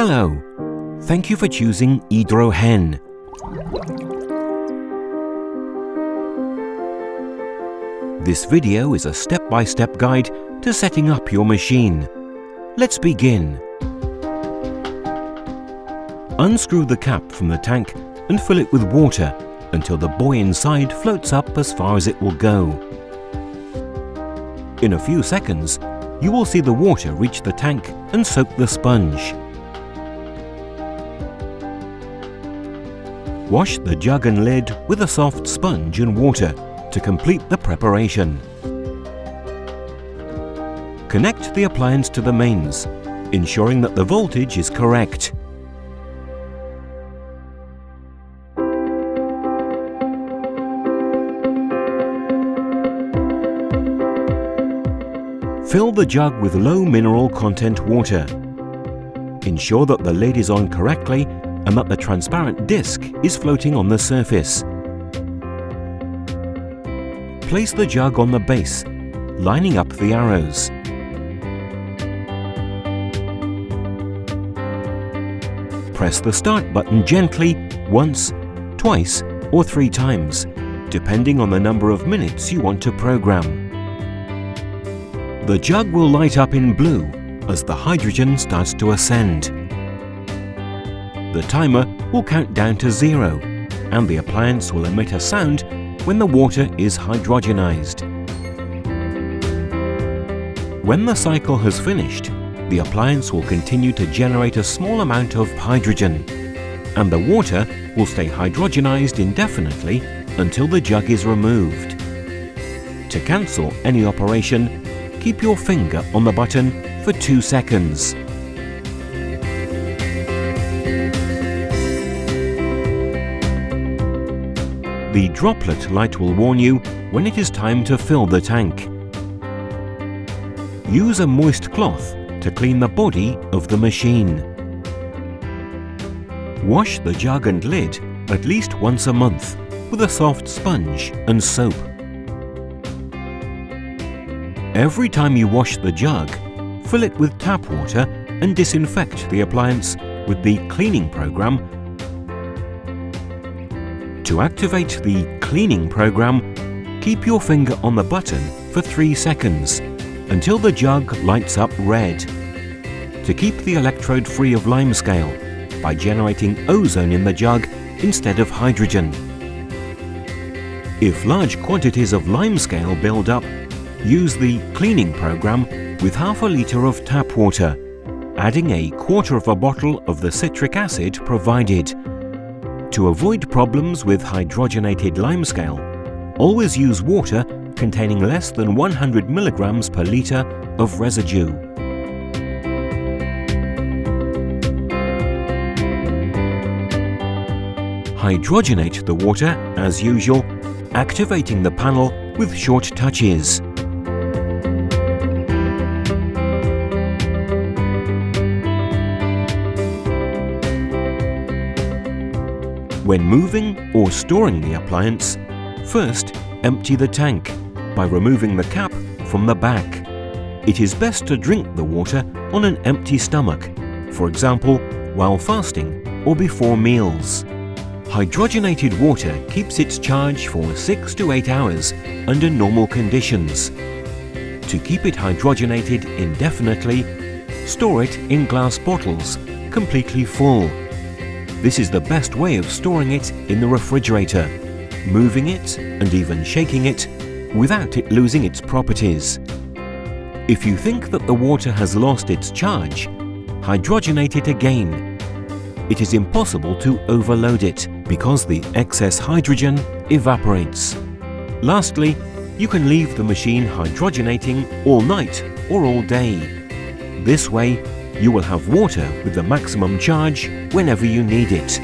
Hello! Thank you for choosing hidrogênio. This video is a step-by-step guide to setting up your machine. Let's begin. Unscrew the cap from the tank and fill it with water until the buoy inside floats up as far as it will go. In a few seconds, you will see the water reach the tank and soak the sponge. Wash the jug and lid with a soft sponge and water to complete the preparation. Connect the appliance to the mains, ensuring that the voltage is correct. Fill the jug with low mineral content water. Ensure that the lid is on correctly and that the transparent disc is floating on the surface. Place the jug on the base, lining up the arrows. Press the start button gently once, twice, or 3 times, depending on the number of minutes you want to program. The jug will light up in blue as the hydrogen starts to ascend. The timer will count down to 0, and the appliance will emit a sound when the water is hydrogenized. When the cycle has finished, the appliance will continue to generate a small amount of hydrogen, and the water will stay hydrogenized indefinitely until the jug is removed. To cancel any operation, keep your finger on the button for 2 seconds. The droplet light will warn you when it is time to fill the tank. Use a moist cloth to clean the body of the machine. Wash the jug and lid at least once a month with a soft sponge and soap. Every time you wash the jug, fill it with tap water and disinfect the appliance with the cleaning program. To activate the cleaning program, keep your finger on the button for 3 seconds until the jug lights up red. To keep the electrode free of limescale by generating ozone in the jug instead of hydrogen. If large quantities of limescale build up, use the cleaning program with half a litre of tap water, adding a quarter of a bottle of the citric acid provided. To avoid problems with hydrogenated limescale, always use water containing less than 100 milligrams per litre of residue. Hydrogenate the water as usual, activating the panel with short touches. When moving or storing the appliance, first empty the tank by removing the cap from the back. It is best to drink the water on an empty stomach, for example, while fasting or before meals. Hydrogenated water keeps its charge for 6 to 8 hours under normal conditions. To keep it hydrogenated indefinitely, store it in glass bottles, completely full. This is the best way of storing it in the refrigerator, moving it and even shaking it without it losing its properties. If you think that the water has lost its charge, hydrogenate it again. It is impossible to overload it because the excess hydrogen evaporates. Lastly, you can leave the machine hydrogenating all night or all day. This way, you will have water with the maximum charge whenever you need it.